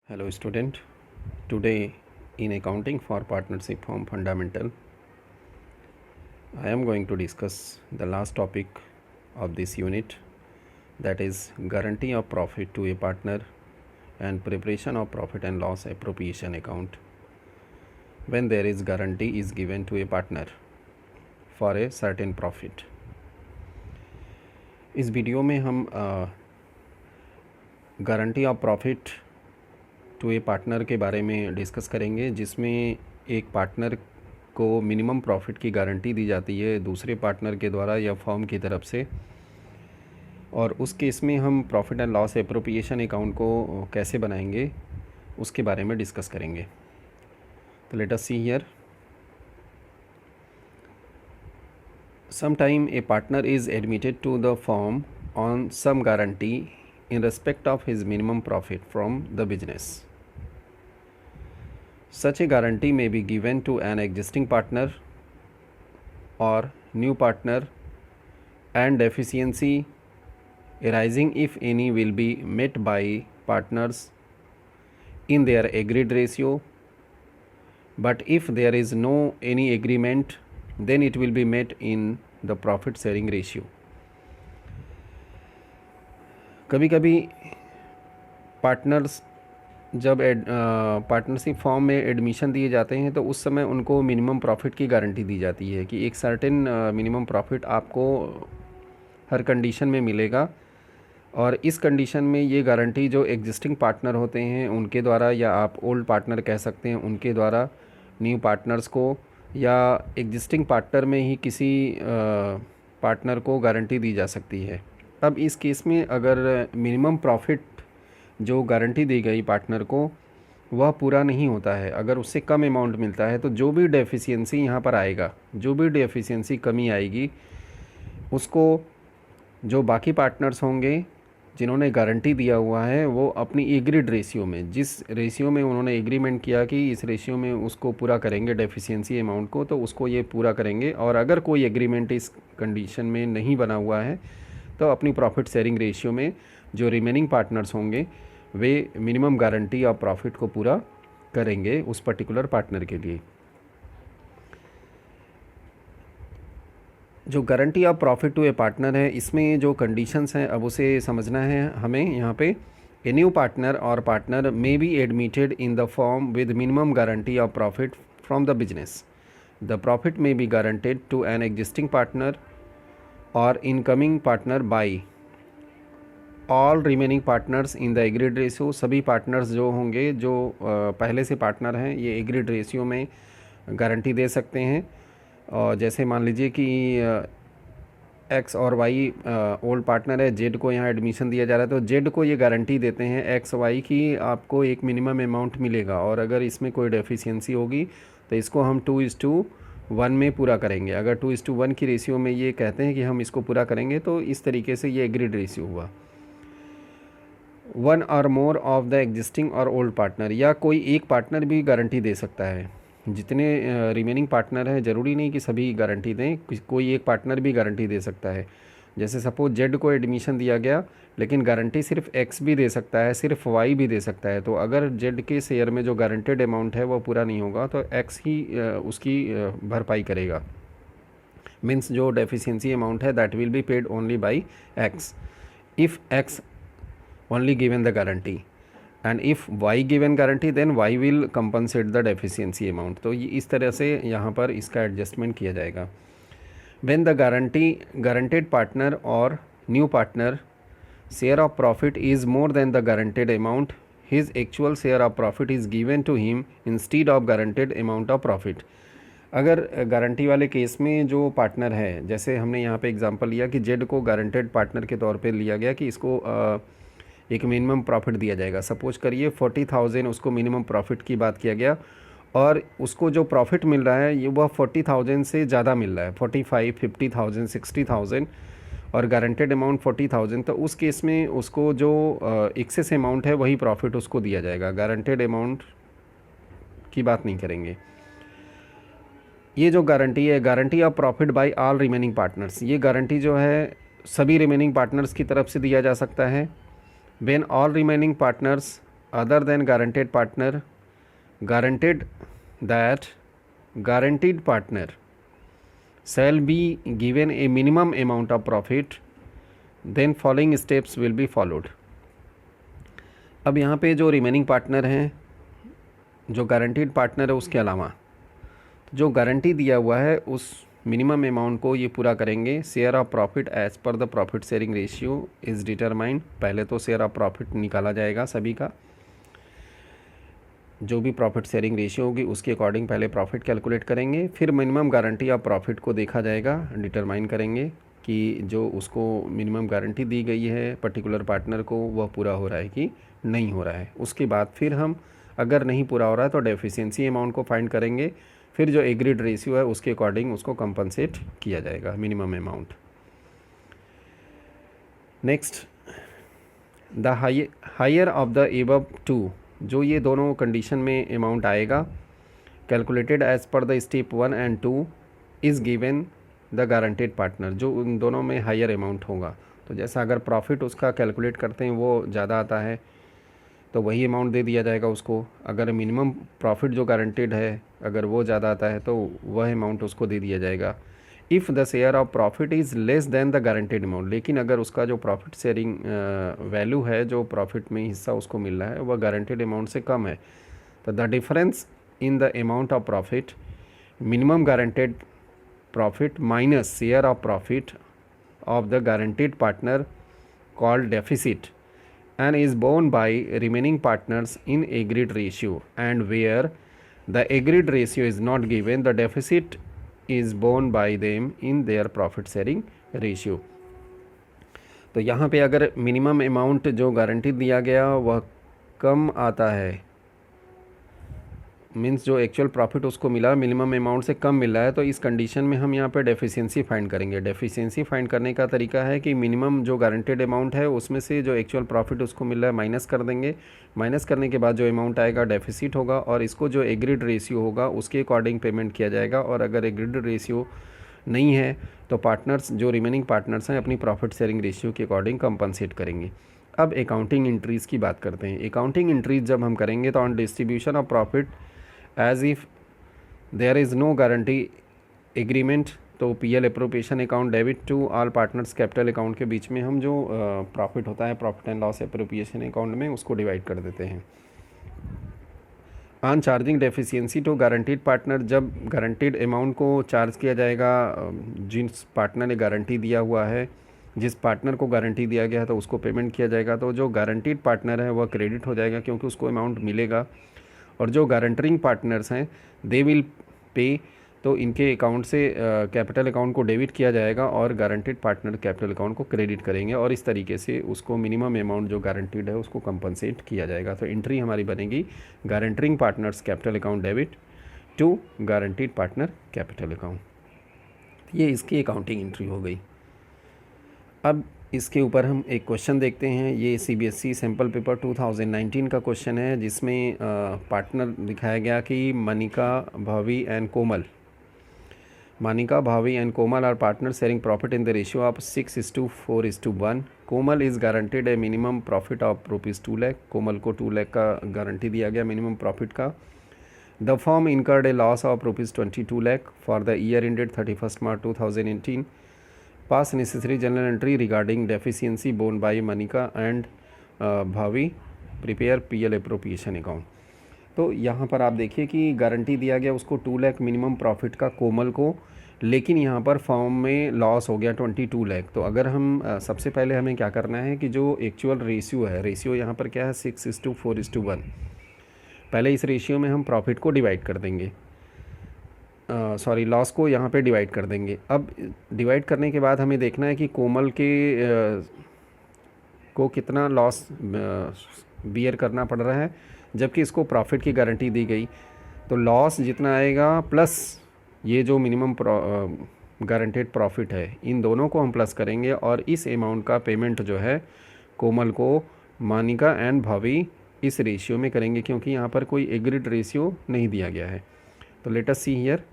Hello student, today in accounting for partnership firm fundamental I am going to discuss the last topic of this unit, that is guarantee of profit to a partner and preparation of profit and loss appropriation account when there is guarantee is given to a partner for a certain profit। इस video में हम guarantee of profit to a partner के बारे में discuss करेंगे, जिसमें एक partner को मिनिमम प्रॉफिट की गारंटी दी जाती है दूसरे पार्टनर के द्वारा या फर्म की तरफ से, और उस केस में हम profit and loss appropriation account को कैसे बनाएंगे उसके बारे में डिस्कस करेंगे। तो let us see here. Sometime a partner is admitted to the firm on some guarantee in respect of his minimum profit from the business. Such a guarantee may be given to an existing partner or new partner, and deficiency arising, if any, will be met by partners in their agreed ratio. But if there is no any agreement, then it will be met in the profit sharing ratio. कभी कभी partners जब partnership form में admission दिए जाते हैं तो उस समय उनको मिनिमम प्रॉफिट की गारंटी दी जाती है कि एक सर्टेन मिनिमम प्रॉफिट आपको हर कंडीशन में मिलेगा, और इस कंडीशन में ये गारंटी जो एग्जिस्टिंग पार्टनर होते हैं उनके द्वारा, या आप ओल्ड पार्टनर कह सकते हैं उनके द्वारा, न्यू पार्टनर्स को या एग्जिस्टिंग पार्टनर में ही किसी पार्टनर को गारंटी दी जा सकती है। अब इस केस में अगर मिनिमम प्रॉफिट जो गारंटी दी गई पार्टनर को वह पूरा नहीं होता है, अगर उससे कम अमाउंट मिलता है, तो जो भी डेफिशिएंसी यहाँ पर आएगा, जो भी डेफिशिएंसी कमी आएगी, उसको जो बाकी पार्टनर्स होंगे जिन्होंने गारंटी दिया हुआ है वो अपनी एग्रीड रेशियो में, जिस रेशियो में उन्होंने एग्रीमेंट किया कि इस रेशियो में उसको पूरा करेंगे डेफिशिएंसी अमाउंट को, तो उसको ये पूरा करेंगे। और अगर कोई एग्रीमेंट इस कंडीशन में नहीं बना हुआ है तो अपनी प्रॉफिट शेयरिंग रेशियो में जो रिमेनिंग पार्टनर्स होंगे वे मिनिमम गारंटी ऑफ प्रॉफिट को पूरा करेंगे उस पर्टिकुलर पार्टनर के लिए। जो guarantee of profit to a partner है, इसमें जो कंडीशंस हैं अब उसे समझना है हमें। यहाँ पे a new partner or partner may be admitted in the form with minimum guarantee of profit from the business. The profit may be guaranteed to an existing partner or incoming partner by all remaining partners in the agreed ratio. सभी partners जो होंगे जो पहले से partner हैं ये agreed ratio में guarantee दे सकते हैं। और जैसे मान लीजिए कि एक्स और वाई ओल्ड पार्टनर है, जेड को यहाँ एडमिशन दिया जा रहा है, तो जेड को ये गारंटी देते हैं एक्स वाई की आपको एक मिनिमम अमाउंट मिलेगा, और अगर इसमें कोई डेफिशिएंसी होगी तो इसको हम 2:1 में पूरा करेंगे। अगर 2:1 की रेशियो में ये कहते हैं कि हम इसको पूरा करेंगे तो इस तरीके से ये एग्रीड रेशियो हुआ। वन और मोर ऑफ द एग्जिस्टिंग और ओल्ड पार्टनर, या कोई एक पार्टनर भी गारंटी दे सकता है। जितने रिमेनिंग पार्टनर हैं ज़रूरी नहीं कि सभी गारंटी दें, कोई एक पार्टनर भी गारंटी दे सकता है। जैसे सपोज जेड को एडमिशन दिया गया लेकिन गारंटी सिर्फ एक्स भी दे सकता है, सिर्फ वाई भी दे सकता है, तो अगर जेड के शेयर में जो गारंटेड अमाउंट है वो पूरा नहीं होगा तो एक्स ही उसकी भरपाई करेगा। मीन्स जो डेफिशिएंसी अमाउंट है that will be paid only by X if X only given the guarantee, and if Y given guarantee then Y will compensate the deficiency amount. तो ये इस तरह से यहाँ पर इसका एडजस्टमेंट किया जाएगा। व्हेन द गारंटेड पार्टनर और new partner share of profit is more than the guaranteed amount, his actual share of profit is given to him instead of guaranteed amount of profit. अगर guarantee वाले case में जो partner है, जैसे हमने यहाँ पे एग्जांपल लिया कि जेड को गारंटेड पार्टनर के तौर पे लिया गया कि इसको एक मिनिमम प्रॉफिट दिया जाएगा। सपोज करिए 40,000 उसको मिनिमम प्रॉफिट की बात किया गया, और उसको जो प्रॉफिट मिल रहा है ये वह 40,000 से ज़्यादा मिल रहा है, 45, 50,000, 60,000, और गारंटेड अमाउंट 40,000। तो उस केस में उसको जो एक्सेस अमाउंट है वही प्रॉफिट उसको दिया जाएगा, गारंटेड अमाउंट की बात नहीं करेंगे। ये जो गारंटी है, guarantee of profit by all remaining partners, ये गारंटी जो है सभी रिमेनिंग पार्टनर्स की तरफ से दिया जा सकता है। When all remaining partners other than guaranteed partner guaranteed that guaranteed partner shall be given a minimum amount of profit, then following steps will be followed. अब यहाँ पे जो रिमेनिंग पार्टनर हैं, जो गारंटीड पार्टनर है उसके अलावा जो गारंटी दिया हुआ है उस मिनिमम अमाउंट को ये पूरा करेंगे. Share of profit as per the profit sharing ratio is determined. पहले तो शेयर ऑफ प्रॉफिट निकाला जाएगा सभी का, जो भी प्रॉफिट शेयरिंग रेशियो होगी उसके अकॉर्डिंग पहले प्रॉफिट कैलकुलेट करेंगे. फिर मिनिमम गारंटी ऑफ प्रॉफिट को देखा जाएगा, डिटरमाइन करेंगे कि जो उसको मिनिमम गारंटी दी गई है पर्टिकुलर पार्टनर को वह पूरा हो रहा है कि नहीं हो रहा है. उसके बाद फिर हम अगर नहीं पूरा हो रहा है तो डेफिशिएंसी अमाउंट को फाइंड करेंगे. फिर जो एग्रीड रेशियो है उसके अकॉर्डिंग उसको कंपनसेट किया जाएगा minimum amount. Next, the higher of the above two, जो ये दोनों कंडीशन में अमाउंट आएगा calculated as per the step 1 and 2 is given the guaranteed partner. जो उन दोनों में हायर अमाउंट होगा, तो जैसा अगर प्रॉफिट उसका कैलकुलेट करते हैं वो ज़्यादा आता है तो वही अमाउंट दे दिया जाएगा उसको. अगर मिनिमम प्रॉफिट जो गारंटेड है अगर वो ज़्यादा आता है तो वह अमाउंट उसको दे दिया जाएगा. If the share of profit is less than the guaranteed amount, लेकिन अगर उसका जो प्रॉफिट शेयरिंग वैल्यू है, जो प्रॉफिट में हिस्सा उसको मिल रहा है वह गारंटेड अमाउंट से कम है, तो the difference in the amount of profit, minimum guaranteed profit minus share of profit of the guaranteed partner called deficit and is borne by remaining partners in agreed ratio, and where the agreed ratio is not given, the deficit is borne by them in their profit sharing ratio. तो यहाँ पे अगर minimum amount जो guarantee दिया गया वह कम आता है, मीन्स जो एक्चुअल प्रॉफिट उसको मिला मिनिमम अमाउंट से कम मिल रहा है, तो इस कंडीशन में हम यहाँ पे डेफिशिएंसी फाइंड करेंगे. डेफिशिएंसी फाइंड करने का तरीका है कि मिनिमम जो गारंटेड अमाउंट है उसमें से जो एक्चुअल प्रॉफिट उसको मिल रहा है माइनस कर देंगे. माइनस करने के बाद जो अमाउंट आएगा डेफिसिट होगा और इसको जो एग्रीड रेशियो होगा उसके अकॉर्डिंग पेमेंट किया जाएगा. और अगर एग्रीड रेशियो नहीं है तो पार्टनर्स, जो रिमेनिंग पार्टनर्स हैं, अपनी प्रॉफिट शेयरिंग रेशियो के अकॉर्डिंग कंपनसेट करेंगे. अब अकाउंटिंग एंट्रीज़ की बात करते हैं. अकाउंटिंग एंट्रीज जब हम करेंगे तो on distribution of profit as if there is no guarantee agreement, तो PL appropriation account debit to all partners capital account के बीच में हम जो प्रॉफिट होता है profit and loss appropriation account में उसको डिवाइड कर देते हैं. On charging deficiency to guaranteed partner, जब गारंटीड अमाउंट को चार्ज किया जाएगा जिस पार्टनर ने गारंटी दिया हुआ है, जिस पार्टनर को गारंटी दिया गया है तो उसको पेमेंट किया जाएगा. तो जो गारंटीड पार्टनर है वह क्रेडिट हो जाएगा क्योंकि उसको अमाउंट मिलेगा, और जो गारंटरिंग पार्टनर्स हैं दे विल पे, तो इनके अकाउंट से कैपिटल अकाउंट को डेबिट किया जाएगा और गारंटेड पार्टनर कैपिटल अकाउंट को क्रेडिट करेंगे, और इस तरीके से उसको मिनिमम अमाउंट जो गारंटीड है उसको कंपनसेट किया जाएगा. तो एंट्री हमारी बनेगी guaranteeing partners capital account debit to guaranteed partner capital account. ये इसकी अकाउंटिंग एंट्री हो गई. अब इसके ऊपर हम एक क्वेश्चन देखते हैं. ये सीबीएसई सैम्पल पेपर 2019 का क्वेश्चन है जिसमें पार्टनर दिखाया गया कि मनिका, भावी and Komal. Manika, Bhavi and Komal are partners sharing profit in the ratio of 6:4:1. Komal is guaranteed a minimum profit of rupees 2 lakh. कोमल को 2 लाख का गारंटी दिया गया मिनिमम प्रॉफिट का. The firm incurred a loss of rupees 22 lakh for the year ended 31st March 2018. Pass necessary journal entry regarding deficiency borne by Manika and Bhavi. Prepare PL appropriation account. तो यहाँ पर आप देखिए कि guarantee दिया गया उसको 2 लाख मिनिमम प्रॉफिट का कोमल को, लेकिन यहाँ पर फॉर्म में लॉस हो गया 22 लाख. तो अगर हम सबसे पहले हमें क्या करना है कि जो एक्चुअल रेशियो है, रेशियो यहाँ पर क्या है 6:4:1. पहले इस रेशियो में हम प्रॉफिट को डिवाइड कर देंगे, लॉस को यहाँ पे डिवाइड कर देंगे. अब डिवाइड करने के बाद हमें देखना है कि कोमल के को कितना लॉस बियर करना पड़ रहा है, जबकि इसको प्रॉफिट की गारंटी दी गई. तो लॉस जितना आएगा प्लस ये जो मिनिमम गारंटेड प्रॉफिट है, इन दोनों को हम प्लस करेंगे और इस अमाउंट का पेमेंट जो है कोमल को मानिका एंड भावी इस रेशियो में करेंगे, क्योंकि यहाँ पर कोई एग्रीड रेशियो नहीं दिया गया है. तो लेट अस सी हियर.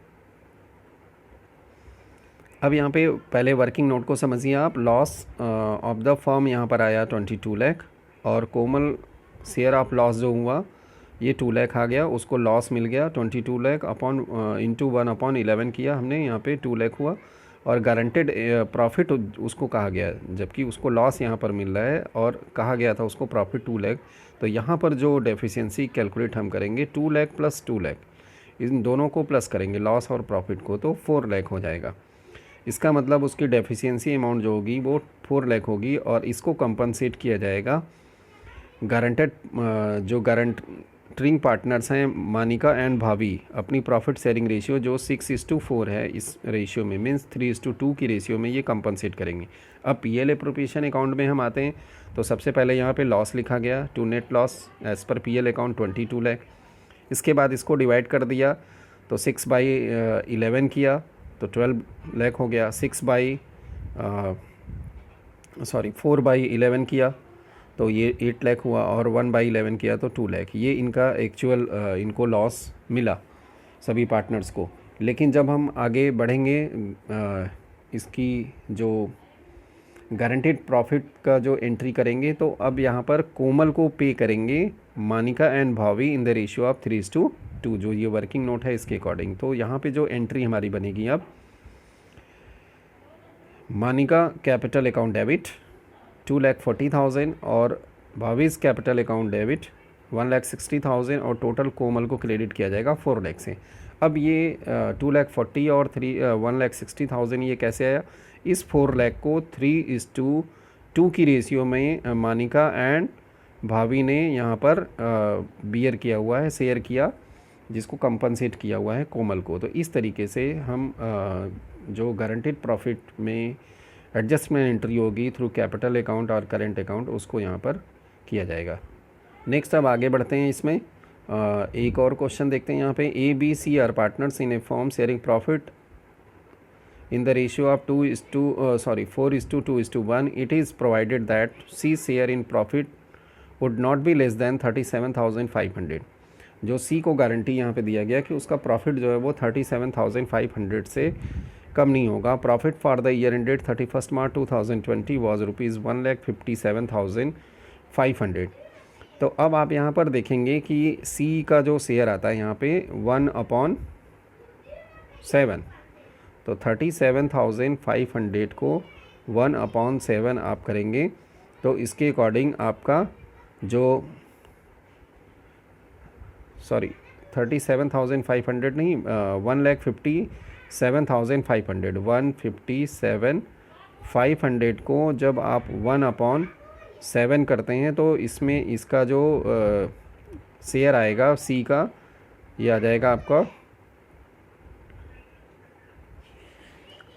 अब यहाँ पे पहले वर्किंग नोट को समझिए आप. लॉस ऑफ द फर्म यहाँ पर आया 22 लाख और कोमल शेयर ऑफ लॉस जो हुआ ये 2 लाख आ गया, उसको लॉस मिल गया 22 लाख अपॉन इंटू 1/11 किया हमने, यहाँ पे 2 लाख हुआ। और गारंटेड प्रॉफिट उसको कहा गया, जबकि उसको लॉस यहाँ पर मिल रहा है और कहा गया था उसको प्रॉफिट 2 लाख। तो यहाँ पर जो डेफिशिएंसी कैलकुलेट हम करेंगे 2 लाख प्लस 2 लाख, इन दोनों को प्लस करेंगे लॉस और प्रॉफिट को, तो 4 लाख हो जाएगा। इसका मतलब उसकी डेफिशिएंसी अमाउंट जो होगी वो 4 लाख होगी और इसको कंपनसेट किया जाएगा गारंटेड जो गारंटरिंग पार्टनर्स हैं मानिका एंड भाभी, अपनी प्रॉफिट शेयरिंग रेशियो जो 6:4 है इस रेशियो में, मीन्स 3:2 की रेशियो में ये कंपनसेट करेंगे। अब पीएल एप्रोप्रिएशन अकाउंट में हम आते हैं तो सबसे पहले यहाँ पे लॉस लिखा गया, to net loss as per PL account 22 lakh. इसके बाद इसको डिवाइड कर दिया तो 6/11 किया तो 12 लाख हो गया, 4/11 किया तो ये 8 लाख हुआ और 1/11 किया तो 2 लाख। ये इनका एक्चुअल इनको लॉस मिला सभी पार्टनर्स को। लेकिन जब हम आगे बढ़ेंगे इसकी जो गारंटेड प्रॉफिट का जो एंट्री करेंगे तो अब यहाँ पर कोमल को पे करेंगे मानिका एंड भावी इन द रेशियो ऑफ 3:2, जो ये वर्किंग नोट है इसके अकॉर्डिंग। तो यहाँ पे जो एंट्री हमारी बनेगी अब, मानिका कैपिटल अकाउंट डेबिट 2,40,000 और भावीज कैपिटल अकाउंट डेबिट 1,60,000 और टोटल कोमल को क्रेडिट किया जाएगा 4 लाख से। अब ये 2,40,000 और 1,60,000 ये कैसे आया? इस 4 लाख को 3:2 की रेशियो में मानिका एंड भाभी ने यहाँ पर बियर किया हुआ है, शेयर किया, जिसको कंपनसेट किया हुआ है कोमल को। तो इस तरीके से हम जो गारंटेड प्रॉफिट में एडजस्टमेंट एंट्री होगी थ्रू कैपिटल अकाउंट और करेंट अकाउंट, उसको यहाँ पर किया जाएगा। नेक्स्ट अब आगे बढ़ते हैं, इसमें एक और क्वेश्चन देखते हैं। यहाँ पे A B C are partners in a firm sharing profit in the ratio of 4:2:1, it is provided that C's share in profit would not be less than 37,500। जो C को गारंटी यहाँ पे दिया गया कि उसका प्रॉफिट जो है वो 37,500 से कम नहीं होगा। Profit for the year ended 31 March 2020 was ₹1,57,500। तो अब आप यहाँ पर देखेंगे कि C का जो शेयर आता है यहाँ पे 1/7, तो 37,500 को 1/7 आप करेंगे तो इसके अकॉर्डिंग आपका जो 37,500 नहीं, 1,57,500 को जब आप 1/7 करते हैं तो इसमें इसका जो शेयर आएगा सी का, ये आ जाएगा आपका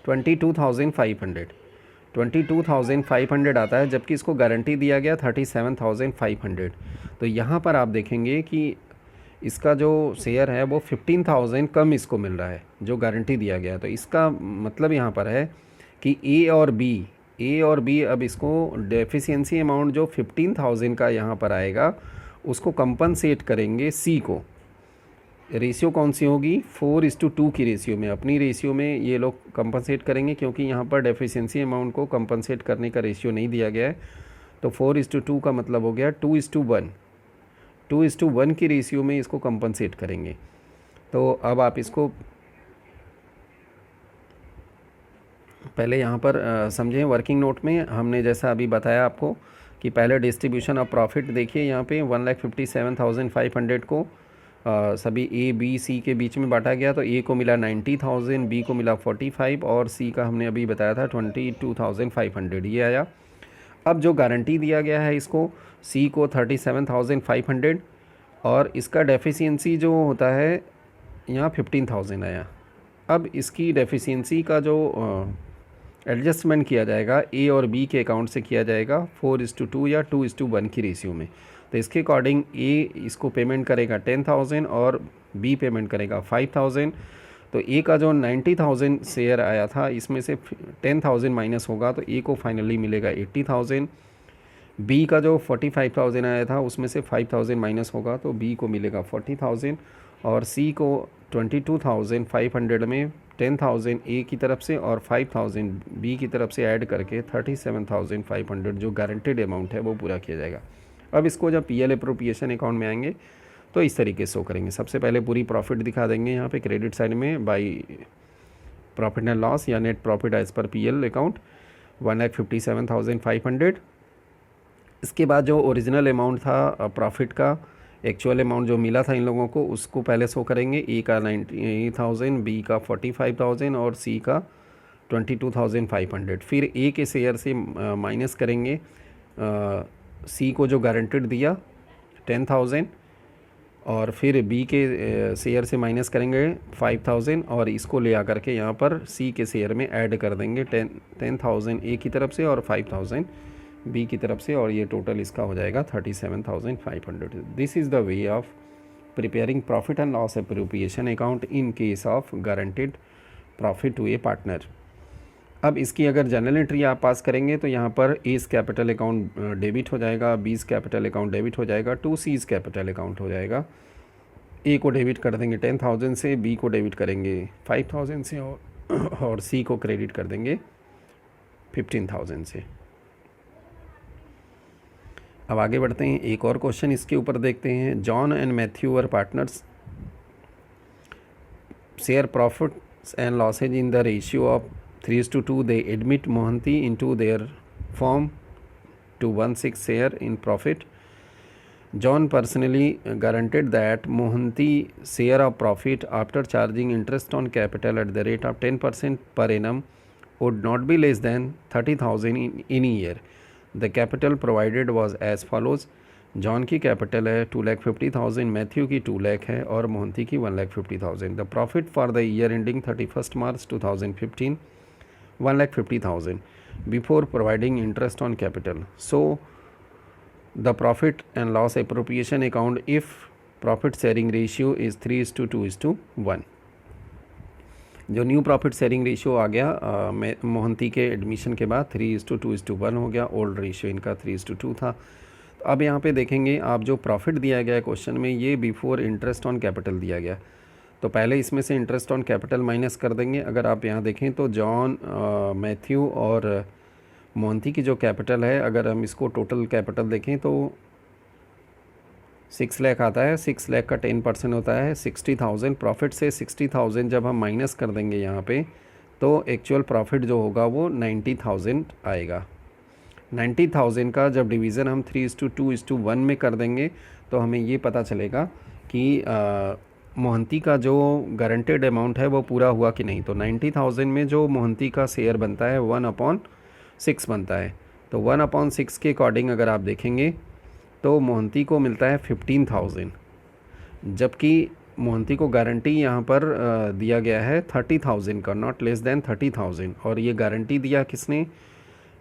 22,500 आता है, जबकि इसको गारंटी दिया गया 37,500। तो यहाँ पर आप देखेंगे कि इसका जो शेयर है वो 15,000 कम इसको मिल रहा है जो गारंटी दिया गया। तो इसका मतलब यहाँ पर है कि ए और बी अब इसको डेफिशिएंसी अमाउंट जो 15,000 का यहाँ पर आएगा उसको कंपनसेट करेंगे सी को। रेशियो कौन सी होगी? 4:2 की रेशियो में, अपनी रेशियो में ये लोग कंपनसेट करेंगे, क्योंकि यहाँ पर डेफिशिएंसी अमाउंट को कंपनसेट करने का रेशियो नहीं दिया गया है। तो 4:2 का मतलब हो गया 2:1, 2:1 की रेशियो में इसको कंपनसेट करेंगे। तो अब आप इसको पहले यहाँ पर समझें। वर्किंग नोट में हमने जैसा अभी बताया आपको कि पहले डिस्ट्रीब्यूशन ऑफ प्रॉफिट देखिए, यहाँ पे 1,57,500 को सभी ए बी सी के बीच में बांटा गया। तो ए को मिला 90,000, बी को मिला 45 और सी का हमने अभी बताया था 22,500, ये आया। अब जो गारंटी दिया गया है इसको सी को 37,500 और इसका डेफिशिएंसी जो होता है यहाँ 15,000 आया। अब इसकी डेफिशिएंसी का जो एडजस्टमेंट किया जाएगा ए और बी के अकाउंट से किया जाएगा 4:2 या 2:1 की रेशियो में। तो इसके अकॉर्डिंग ए इसको पेमेंट करेगा 10,000 और बी पेमेंट करेगा 5,000। तो ए का जो 90,000 शेयर आया था इसमें से 10,000 माइनस होगा तो ए को फाइनली मिलेगा 80,000। बी का जो 45,000 आया था उसमें से 5,000 माइनस होगा तो बी को मिलेगा 40,000 और सी को 22,500 में 10,000 ए की तरफ से और 5,000 बी की तरफ से ऐड करके 37,500 जो गारंटेड अमाउंट है वो पूरा किया जाएगा। अब इसको जब पीएल एप्रोप्रिएशन अकाउंट में आएंगे तो इस तरीके से शो करेंगे। सबसे पहले पूरी प्रॉफिट दिखा देंगे यहाँ पे क्रेडिट साइड में बाई प्रॉफिट एंड लॉस या net profit as per PL account 1,57,500। इसके बाद जो ओरिजिनल अमाउंट था प्रॉफिट का, एक्चुअल अमाउंट जो मिला था इन लोगों को, उसको पहले शो करेंगे। ए का 90,000, बी का 45,000 और सी का 22,500। फिर ए के शेयर से माइनस करेंगे सी को जो गारंटेड दिया 10,000, और फिर बी के शेयर से माइनस करेंगे 5,000 और इसको ले आकर के यहाँ पर सी के शेयर में ऐड कर देंगे 10,000 ए की तरफ से और 5,000 बी की तरफ से, और ये टोटल इसका हो जाएगा 37,500। This is the way of preparing profit and loss appropriation account in case of guaranteed profit to a partner. अब इसकी अगर जर्नल एंट्री आप पास करेंगे तो यहाँ पर एस कैपिटल अकाउंट डेबिट हो जाएगा, बीस कैपिटल अकाउंट डेबिट हो जाएगा, टू सीज कैपिटल अकाउंट हो जाएगा। ए को डेबिट कर देंगे 10,000 से, बी को डेबिट करेंगे 5,000 से और सी को क्रेडिट कर देंगे 15,000 से। अब आगे बढ़ते हैं, एक और क्वेश्चन इसके ऊपर देखते हैं। John and Matthew are partners, share profits and losses in the ratio of 3:2. They admit Mohanty into their firm to 1/6 share in profit. John personally guaranteed that Mohanty share of profit after charging interest on capital at the rate of 10% per annum would not be less than 30,000 in a year. The capital provided was as follows. John की capital है 2,50,000, Matthew की 2 लाख है और मोहंती की 1,50,000। The profit for the year ending 31 March 2015 1,50,000 before providing interest on capital. So the profit and loss appropriation account, if profit sharing ratio is 3:2:1, जो new profit sharing ratio आ गया मोहंती के admission के बाद 3:2:1 हो गया। ओल्ड रेशियो इनका 3:2 था। तो अब यहाँ पे देखेंगे आप, जो प्रॉफिट दिया गया है क्वेश्चन में ये बिफोर इंटरेस्ट ऑन कैपिटल दिया गया, तो पहले इसमें से इंटरेस्ट ऑन कैपिटल माइनस कर देंगे। अगर आप यहाँ देखें तो जॉन, मैथ्यू और मोहंती की जो कैपिटल है, अगर हम इसको टोटल कैपिटल देखें तो 6 लाख आता है। 6 लाख का 10% होता है 60,000। प्रॉफिट से 60,000 जब हम माइनस कर देंगे यहाँ पे, तो एक्चुअल प्रॉफिट जो होगा वो 90,000 आएगा। 90,000 का जब डिवीज़न हम 3:2:1 में कर देंगे तो हमें ये पता चलेगा कि मोहंती का जो गारंटेड अमाउंट है वो पूरा हुआ कि नहीं। तो 90,000 में जो मोहंती का शेयर बनता है 1/6 बनता है। तो 1/6 के अकॉर्डिंग अगर आप देखेंगे तो मोहंती को मिलता है 15,000, जबकि मोहंती को गारंटी यहाँ पर दिया गया है 30,000 का, नॉट लेस देन 30,000। और ये गारंटी दिया किसने?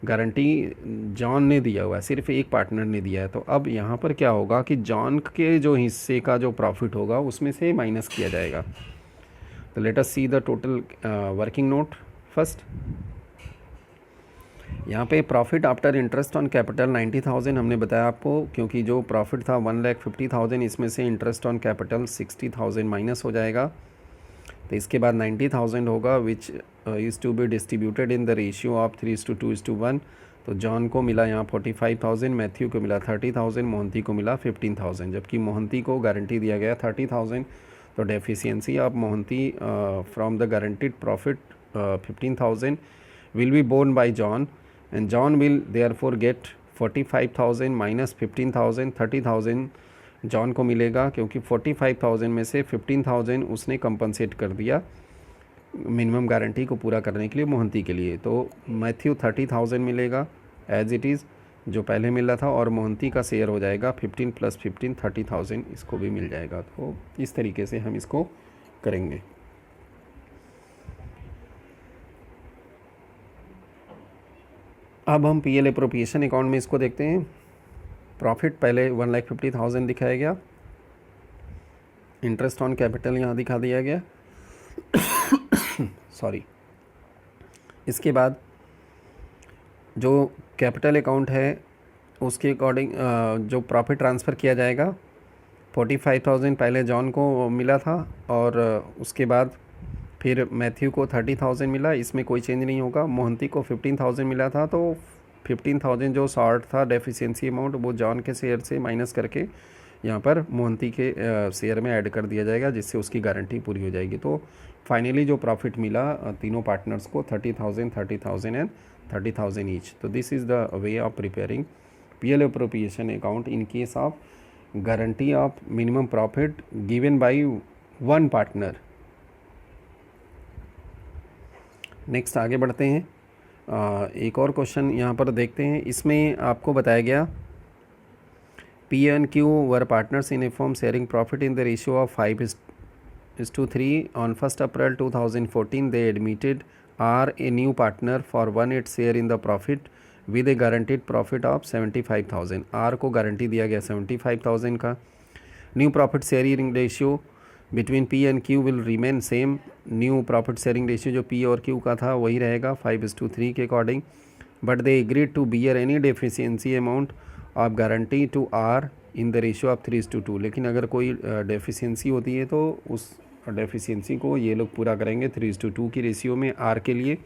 गारंटी जॉन ने दिया हुआ है, सिर्फ एक पार्टनर ने दिया है। तो अब यहाँ पर क्या होगा कि जॉन के जो हिस्से का जो प्रॉफिट होगा उसमें से माइनस किया जाएगा। तो let us see the total working node first. यहाँ पे profit after interest on capital 90,000 हमने बताया आपको, क्योंकि जो प्रॉफिट था 1,50,000, इसमें से इंटरेस्ट ऑन कैपिटल 60,000 माइनस हो जाएगा। तो इसके बाद 90,000 होगा which is to be distributed in the ratio of 3:2:1। तो जॉन को मिला यहाँ 45,000, मैथ्यू को मिला 30,000, मोहंती को मिला 15,000, जबकि मोहंती को गारंटी दिया गया 30,000। तो deficiency of Mohanty from the guaranteed profit 15,000 will be borne by John, and John will therefore get 45,000 minus 15,000, 30,000 John को मिलेगा, क्योंकि 45,000 में से 15,000 उसने कंपनसेट कर दिया मिनिमम गारंटी को पूरा करने के लिए मोहंती के लिए। तो मैथ्यू 30,000 मिलेगा एज इट इज़ जो पहले मिल रहा था, और मोहंती का शेयर हो जाएगा 15 + 15 30,000 इसको भी मिल जाएगा। तो इस तरीके से हम इसको करेंगे। अब हम पीएल एप्रोप्रिएशन अकाउंट में इसको देखते हैं। प्रॉफिट पहले 1,50,000 दिखाया गया, इंटरेस्ट ऑन कैपिटल यहाँ दिखा दिया गया सॉरी। इसके बाद जो कैपिटल अकाउंट है उसके अकॉर्डिंग जो प्रॉफिट ट्रांसफ़र किया जाएगा 45,000 पहले जॉन को मिला था, और उसके बाद फिर मैथ्यू को 30,000 मिला, इसमें कोई चेंज नहीं होगा। मोहंती को 15,000 मिला था, तो 15,000 जो शॉर्ट था डेफिशिएंसी अमाउंट, वो जॉन के शेयर से माइनस करके यहाँ पर मोहंती के शेयर में ऐड कर दिया जाएगा, जिससे उसकी गारंटी पूरी हो जाएगी। तो फाइनली जो प्रॉफिट मिला तीनों पार्टनर्स को 30,000, 30,000 एंड 30,000 ईच। तो this is the way of preparing PL appropriation account in case of guarantee of minimum profit given by one partner. Next आगे बढ़ते हैं। एक और क्वेश्चन यहाँ पर देखते हैं। इसमें आपको बताया गया P and Q were partners in a firm sharing profit in the ratio of 5:3. On 1st April 2014, they admitted R, a new partner, for 1/8 share in the profit with a guaranteed profit of 75,000. R को guarantee दिया गया 75,000 का। New profit sharing ratio between P and Q will remain same. New profit sharing ratio जो P और Q का था वही रहेगा 5:3 के according. But they agreed to bear any deficiency amount of guarantee to R in the ratio of 3:2। लेकिन अगर कोई डेफिशिएंसी होती है तो उस डेफिशिएंसी को ये लोग पूरा करेंगे 3:2 की रेशियो में R के लिए।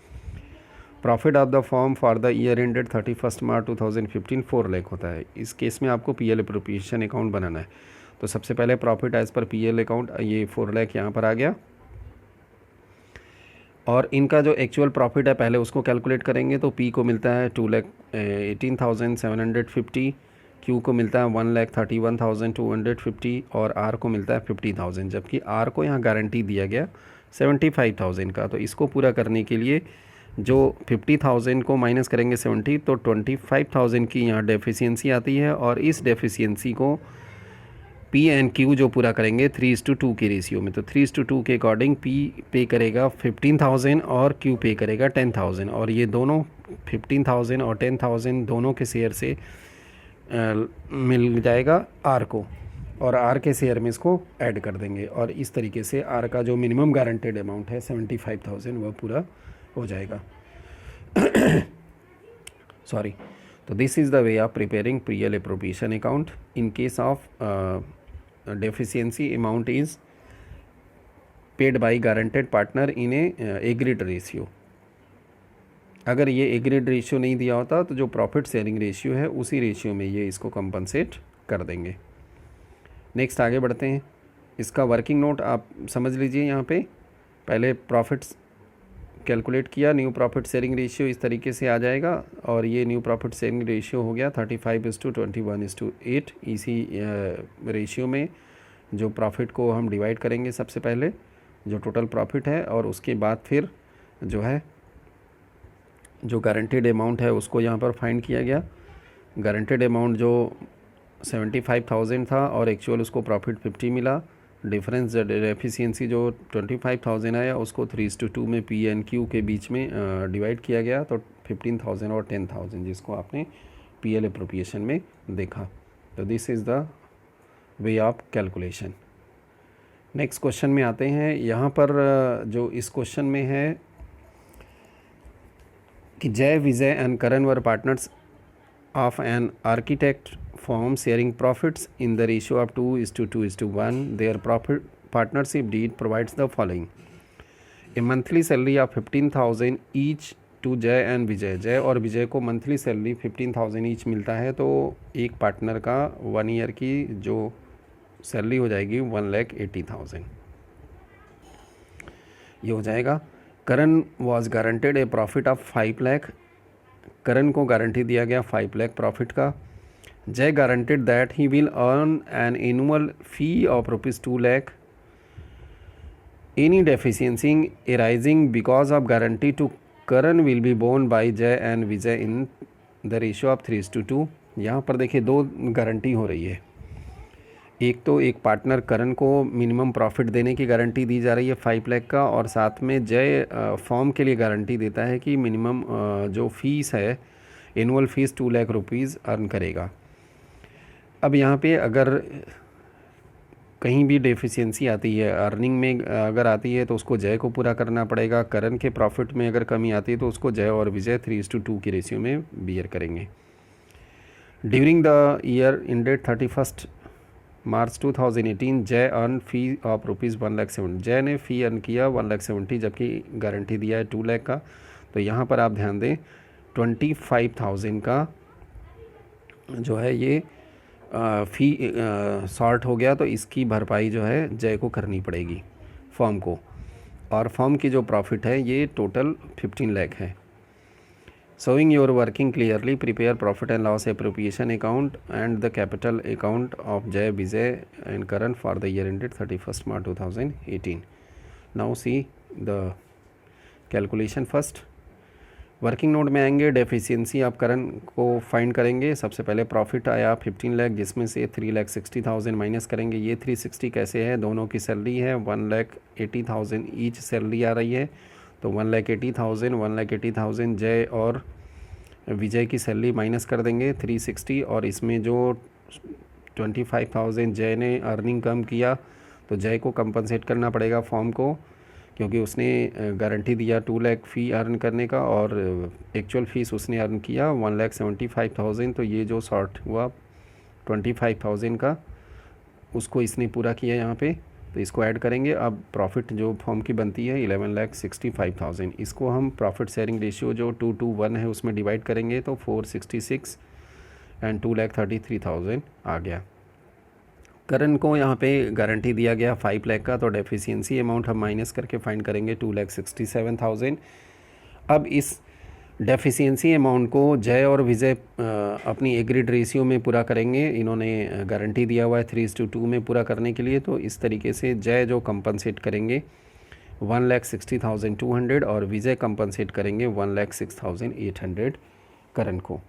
Profit of the form for the year ended 31 मार्च 2015 4 लाख होता है। इस केस में आपको PL अप्रोप्रिएशन अकाउंट बनाना है। तो सबसे पहले profit as per PL account, ये 4 लाख यहाँ पर आ गया। और इनका जो एक्चुअल प्रॉफिट है पहले उसको कैलकुलेट करेंगे। तो P को मिलता है 2,18,750, Q को मिलता है 1,31,250 और R को मिलता है 50,000। जबकि R को यहाँ गारंटी दिया गया 75,000 का। तो इसको पूरा करने के लिए जो 50,000 को माइनस करेंगे 70, तो 25,000 की यहाँ डेफिशिएंसी आती है। और इस डेफिशिएंसी को P एंड Q जो पूरा करेंगे 3:2 के रेशियो में। तो 3:2 के अकॉर्डिंग P पे करेगा 15,000 और Q पे करेगा 10,000। और ये दोनों 15,000 और 10,000 दोनों के शेयर से मिल जाएगा R को, और R के शेयर में इसको ऐड कर देंगे। और इस तरीके से R का जो मिनिमम गारंटेड अमाउंट है 75,000 वह पूरा हो जाएगा। सॉरी। तो this is the way of preparing PL appropriation account in case of deficiency amount is paid by guaranteed partner in A agreed ratio. अगर ये एग्रीड रेशियो नहीं दिया होता तो जो प्रॉफिट शेयरिंग रेशियो है उसी रेशियो में ये इसको कंपनसेट कर देंगे। नेक्स्ट आगे बढ़ते हैं। इसका वर्किंग नोट आप समझ लीजिए। यहाँ पे पहले प्रॉफिट्स कैलकुलेट किया, न्यू प्रॉफिट शेयरिंग रेशियो इस तरीके से आ जाएगा। और ये न्यू प्रॉफिट शेयरिंग रेशियो हो गया 35:21:8। इसी रेशियो में जो प्रॉफिट को हम डिवाइड करेंगे सबसे पहले जो टोटल प्रॉफिट है, और उसके बाद फिर जो है जो गारंटेड अमाउंट है उसको यहाँ पर फाइंड किया गया। गारंटेड अमाउंट जो 75,000 था और एक्चुअल उसको प्रॉफिट 50 मिला। डिफरेंस डेफिशिएंसी जो 25,000 आया उसको 3:2 में P एंड Q के बीच में डिवाइड किया गया। तो 15,000 और 10,000 जिसको आपने PL अप्रोप्रिएशन में देखा। तो this is the way of calculation. Next question में आते हैं। यहाँ पर जो इस क्वेश्चन में है कि Jay, Vijay and Karan were partners of an architect firm sharing profits in the ratio of 2:2:1. Their profit partnership deed provides the following: a monthly salary of 15,000 each to Jay and Vijay. जय और विजय को मंथली सैलरी 15,000 ईच मिलता है। तो एक partner का 1 year की जो सैलरी हो जाएगी 1,80,000 ये हो जाएगा। Karan was guaranteed a profit of 5 lakh. Karan को गारंटी दिया गया 5 लाख प्रॉफिट का। Jay guaranteed that he will earn an annual fee of ₹2 lakh. Any deficiency arising because of guarantee to Karan will be borne by Jay and Vijay in the ratio of 3:2। यहाँ पर देखिए दो guarantee हो रही है। एक तो एक पार्टनर करण को मिनिमम प्रॉफिट देने की गारंटी दी जा रही है 5 लाख का, और साथ में जय फॉर्म के लिए गारंटी देता है कि मिनिमम जो फीस है annual fees 2 lakh rupees earn करेगा। अब यहाँ पे अगर कहीं भी डेफिशिएंसी आती है अर्निंग में अगर आती है तो उसको जय को पूरा करना पड़ेगा। करण के प्रॉफिट में अगर कमी आती है तो उसको जय और विजय 3:2 की रेशियो में बियर करेंगे। ड्यूरिंग द ईयर इंडेड 31 मार्च 2018 जय अर्न फी ऑफ ₹1,70,000। जय ने फ़ी अर्न किया 1,70,000 जबकि गारंटी दिया है 2 लाख का। तो यहाँ पर आप ध्यान दें 25,000 का जो है ये फ़ी शॉर्ट हो गया, तो इसकी भरपाई जो है जय को करनी पड़ेगी फर्म को। और फर्म की जो प्रॉफिट है ये टोटल 15 लाख है। Showing your working clearly, prepare profit and loss appropriation account and the capital account of Jay, Vijay and Karan for the year ended 31st March 2018. Now see the calculation first. Working note में आएंगे, deficiency आप करण को find करेंगे। सबसे पहले profit आया 15 लाख, जिसमें से 3,60,000 माइनस करेंगे। ये 360 कैसे है, दोनों की सैलरी है, 1,80,000 ईच सैलरी आ रही है, तो 1,80,000 जय और विजय की सैलरी माइनस कर देंगे 360, और इसमें जो 25,000 जय ने अर्निंग कम किया तो जय को कंपनसेट करना पड़ेगा फॉर्म को, क्योंकि उसने गारंटी दिया 2 लाख फ़ी अर्न करने का और एक्चुअल फ़ीस उसने अर्न किया 1,75,000। तो ये जो शॉर्ट हुआ 25,000 का, उसको इसने पूरा किया यहाँ पे, तो इसको ऐड करेंगे। अब प्रॉफिट जो फॉर्म की बनती है 11,65,000, इसको हम प्रॉफिट शेयरिंग रेशियो जो 2:1 है उसमें डिवाइड करेंगे, तो 466 एंड 2,33,000 आ गया। करण को यहाँ पे गारंटी दिया गया 5 लाख का, तो डेफिशिएंसी अमाउंट हम माइनस करके फाइंड करेंगे 2,67,000। अब इस डेफिशिएंसी अमाउंट को जय और विजय अपनी एग्रीड रेशियो में पूरा करेंगे। इन्होंने गारंटी दिया हुआ है 3:2 में पूरा करने के लिए, तो इस तरीके से जय जो कंपनसेट करेंगे 1,60,200 और विजय कंपनसेट करेंगे 1,06,800 करण को।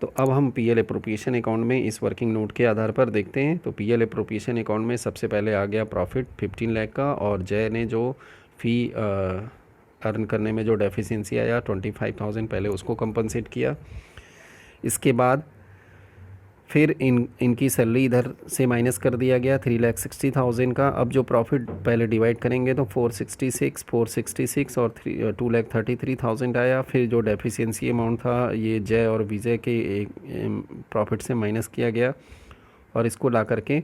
तो अब हम पीएल एप्रोप्रिएशन अकाउंट में इस वर्किंग नोट के आधार पर देखते हैं। तो पीएल एप्रोप्रिएशन अकाउंट में सबसे पहले आ गया प्रॉफिट 15 लाख का, और जय ने जो फ़ी अर्न करने में जो डेफिशिएंसी आया 25,000 पहले उसको कंपनसेट किया। इसके बाद फिर इनकी सैलरी इधर से माइनस कर दिया गया 3,60,000 का। अब जो प्रॉफिट पहले डिवाइड करेंगे तो 466 और 2,33,000 आया। फिर जो डेफिशिएंसी अमाउंट था ये जय और विजय के एक प्रॉफिट से माइनस किया गया और इसको ला करके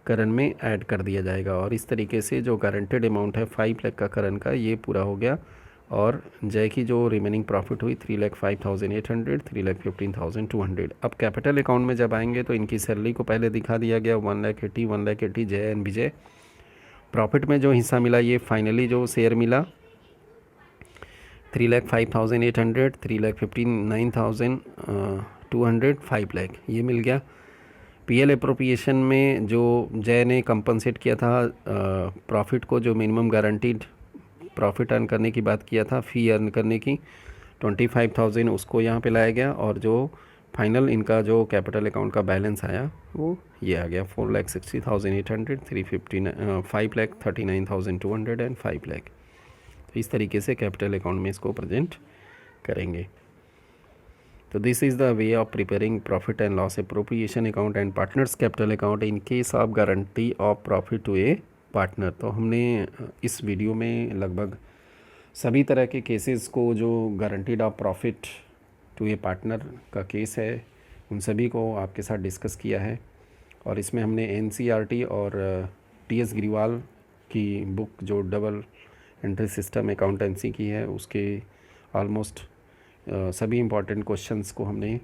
करण में ऐड कर दिया जाएगा। और इस तरीके से जो गारंटेड अमाउंट है 5 लाख का करण का, ये पूरा हो गया। और जय की जो रिमेनिंग प्रॉफिट हुई 3,05,800, 3,15,200। अब कैपिटल अकाउंट में जब आएंगे तो इनकी सैलरी को पहले दिखा दिया गया 1,80,1,80 जय एंड विजय। प्रॉफिट में जो हिस्सा मिला ये फाइनली जो शेयर मिला 3,05,800, 3,59,200, 5 लाख ये मिल गया। पीएल एप्रोप्रिएशन में जो जय ने कंपनसेट किया था प्रॉफिट को, जो मिनिमम गारंटीड प्रॉफिट अर्न करने की बात किया था, फ़ी अर्न करने की 25,000 उसको यहाँ पे लाया गया। और जो फाइनल इनका जो कैपिटल अकाउंट का बैलेंस आया वो ये आ गया 4,60,800, 5,39,200 एंड 5 लाख। तो इस तरीके से कैपिटल अकाउंट में इसको प्रेजेंट करेंगे। तो this is the way of preparing profit and loss appropriation account and partners capital account in case of guarantee of profit to a partner. तो हमने इस वीडियो में लगभग सभी तरह के केसेस को, जो guaranteed of profit to a partner का केस है, उन सभी को आपके साथ डिस्कस किया है। और इसमें हमने एनसीईआरटी और टीएस ग्रीवाल की बुक जो डबल एंट्री सिस्टम अकाउंटेंसी की है, उसके ऑलमोस्ट सभी इम्पॉर्टेंट क्वेश्चंस को हमने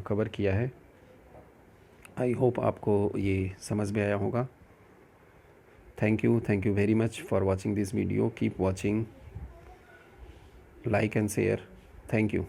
कवर किया है। आई होप आपको ये समझ में आया होगा। Thank you very much for watching this video. Keep watching, like and share. Thank you.